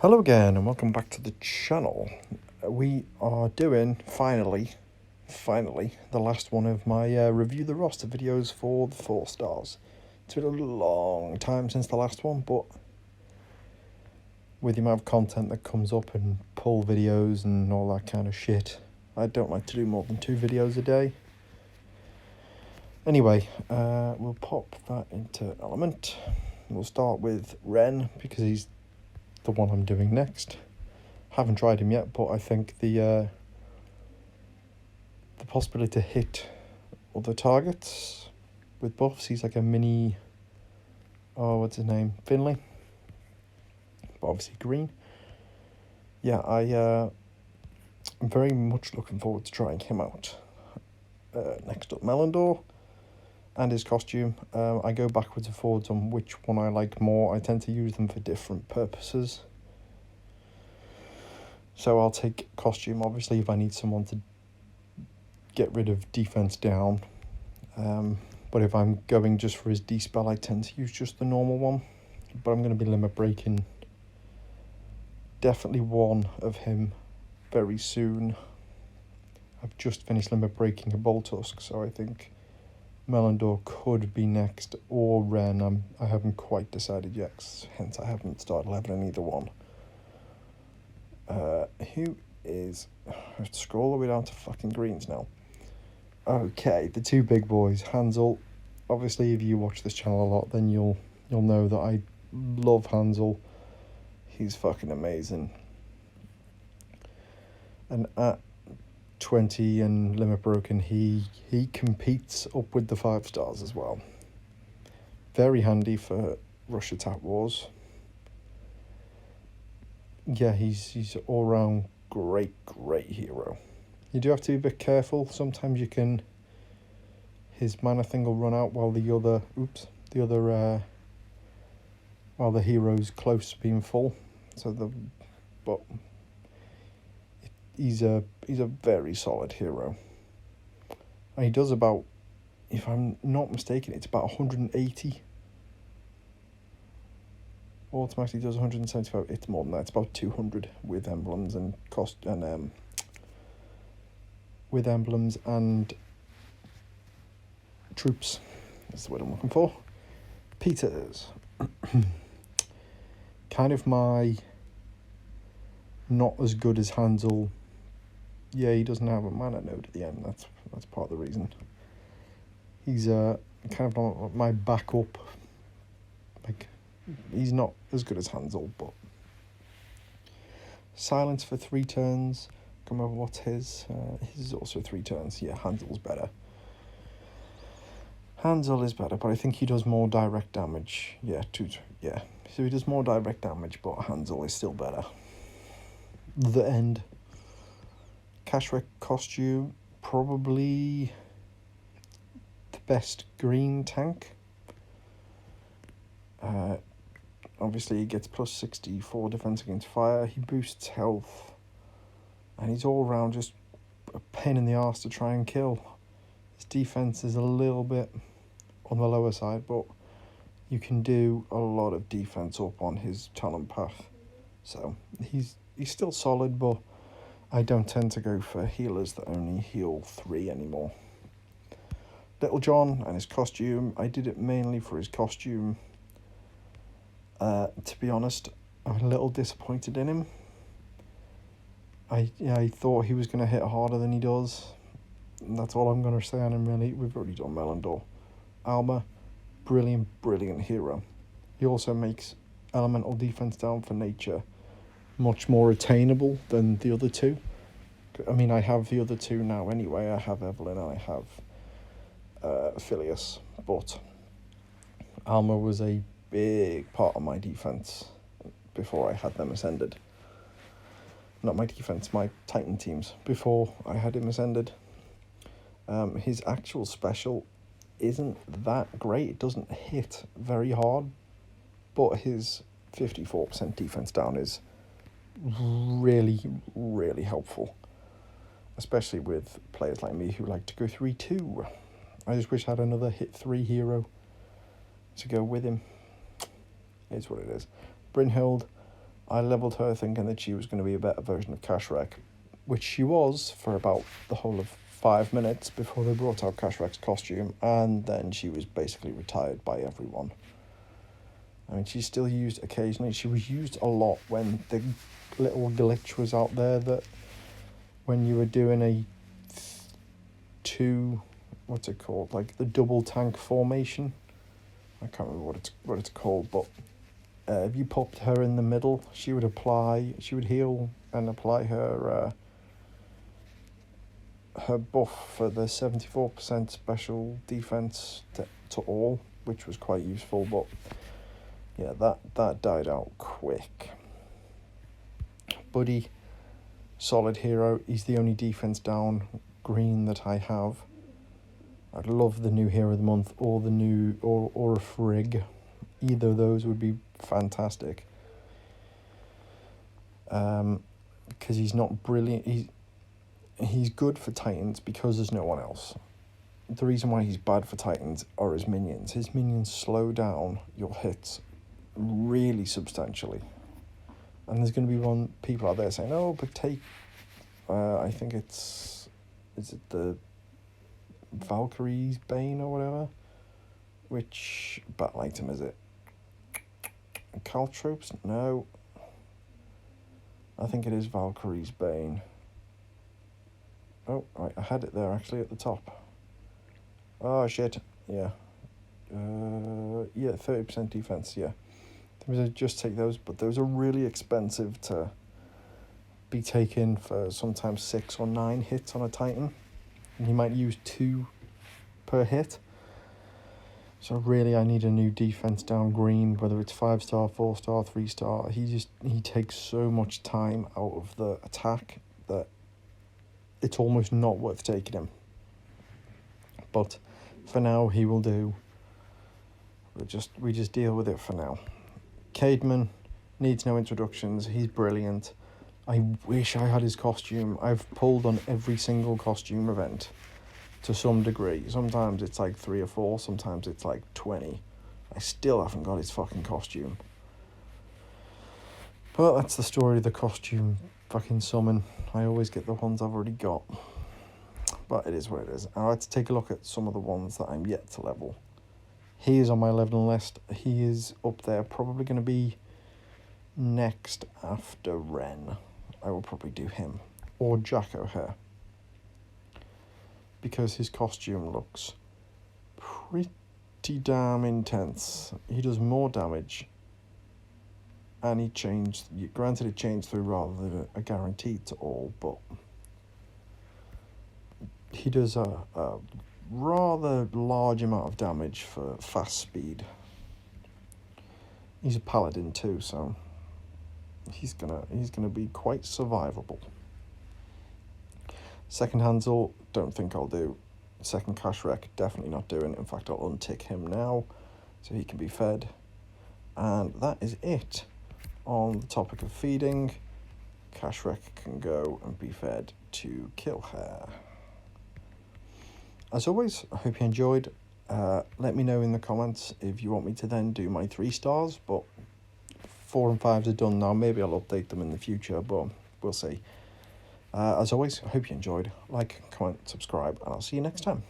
Hello again and welcome back to the channel. We are doing, finally, the last one of my review the roster videos for the 4 stars. It's been a long time since the last one, but with the amount of content that comes up and pull videos and all that kind of shit, I don't like to do more than 2 videos a day. Anyway, we'll pop that into Element. We'll start with Ren because he's the one I'm doing next. Haven't tried him yet, but I think the possibility to hit other targets with buffs, he's like a mini, what's his name, Finley, but obviously green. Yeah, I'm very much looking forward to trying him out. Next up, Melendor and his costume. I go backwards and forwards on which one I like more. I tend to use them for different purposes. So I'll take costume, obviously, if I need someone to get rid of defense down. But if I'm going just for his D-spell, I tend to use just the normal one. But I'm going to be limit breaking definitely one of him very soon. I've just finished limit breaking a Boltusk, so I think Melendor could be next, or Ren. I haven't quite decided yet, hence I haven't started leveling either one. Who is... I have to scroll all the way down to fucking greens now. Okay, the 2 big boys. Hansel. Obviously, if you watch this channel a lot, then you'll know that I love Hansel. He's fucking amazing. And at 20 and limit broken, he competes up with the 5 stars as well. Very handy for rush attack wars. Yeah, he's all round great hero. You do have to be a bit careful. Sometimes you can, his mana thing will run out while the hero's close to being full. But he's a very solid hero. And he does about, if I'm not mistaken, it's about 180. Automatically does 175. It's more than that. It's about 200 with emblems and troops. That's the word I'm looking for. Peters. Kind of my not as good as Hansel. Yeah, he doesn't have a mana node at the end. That's part of the reason. He's kind of not my backup. Like, he's not as good as Hansel, but silence for 3 turns. Come over, what's his? His is also 3 turns. Yeah, Hansel's better. Hansel is better, but I think he does more direct damage. Yeah, so he does more direct damage, but Hansel is still better. The end. Cashwreck costume, probably the best green tank. Obviously, he gets plus 64 defense against fire. He boosts health. And he's all around just a pain in the arse to try and kill. His defense is a little bit on the lower side, but you can do a lot of defense up on his talent path. So he's still solid, but I don't tend to go for healers that only heal 3 anymore. Little John and his costume. I did it mainly for his costume. To be honest, I'm a little disappointed in him. I thought he was going to hit harder than he does. And that's all I'm going to say on him, really. We've already done Melendor. Alma, brilliant hero. He also makes elemental defense down for nature much more attainable than the other 2. I mean, I have the other 2 now anyway. I have Evelyn and I have Phileas. But Alma was a big part of my defense before I had them ascended. Not my defense, my Titan teams before I had him ascended. His actual special isn't that great. It doesn't hit very hard, but his 54% defense down is really helpful, especially with players like me who like to go 3-2. I just wish I had another hit 3 hero to go with him. It's what it is. Bryn Hill, I leveled her thinking that she was going to be a better version of Cash Wreck, which she was for about the whole of 5 minutes before they brought out Cash Wreck's costume, and then she was basically retired by everyone. I mean, she's still used occasionally. She was used a lot when the little glitch was out there that when you were doing a what's it called, like the double tank formation. I can't remember what it's called, but if you popped her in the middle, she would heal and apply her buff for the 74% special defense to all, which was quite useful. But yeah, that died out quick. Buddy, solid hero. He's the only defense down green that I have. I'd love the new hero of the month or the new or a Frigg. Either of those would be fantastic. Because he's not brilliant. He's good for Titans because there's no one else. The reason why he's bad for Titans are his minions. His minions slow down your hits really substantially. And there's going to be people out there saying, oh, but take, I think is it the Valkyrie's Bane or whatever? Which battle item is it? Caltropes? No. I think it is Valkyrie's Bane. Oh, right, I had it there actually at the top. Oh, shit. Yeah. Yeah, 30% defense, yeah. Just take those, but those are really expensive to be taken for sometimes 6 or 9 hits on a Titan. And you might use 2 per hit. So really I need a new defense down green, whether it's 5-star, 4-star, 3-star. He takes so much time out of the attack that it's almost not worth taking him. But for now he will do. We just deal with it for now. Cademan needs no introductions. He's brilliant. I wish I had his costume. I've pulled on every single costume event to some degree. Sometimes it's like 3 or 4. Sometimes it's like 20. I still haven't got his fucking costume. But that's the story of the costume fucking summon. I always get the ones I've already got. But it is what it is. I had to take a look at some of the ones that I'm yet to level. He is on my leveling list. He is up there, probably going to be next after Ren. I will probably do him. Or Jack O'Hare. Because his costume looks pretty damn intense. He does more damage. And he changed, granted it changed through rather than a guaranteed to all, but he does a rather large amount of damage for fast speed. He's a paladin too, so he's gonna be quite survivable. Second Hansel, don't think I'll do. Second Cash Wreck, definitely not doing. In fact, I'll untick him now so he can be fed. And that is it on the topic of feeding. Cash Wreck can go and be fed to Killhair. As always, I hope you enjoyed. Let me know in the comments if you want me to then do my 3 stars, but 4 and 5s are done now. Maybe I'll update them in the future, but we'll see. As always, I hope you enjoyed. Like, comment, subscribe, and I'll see you next time.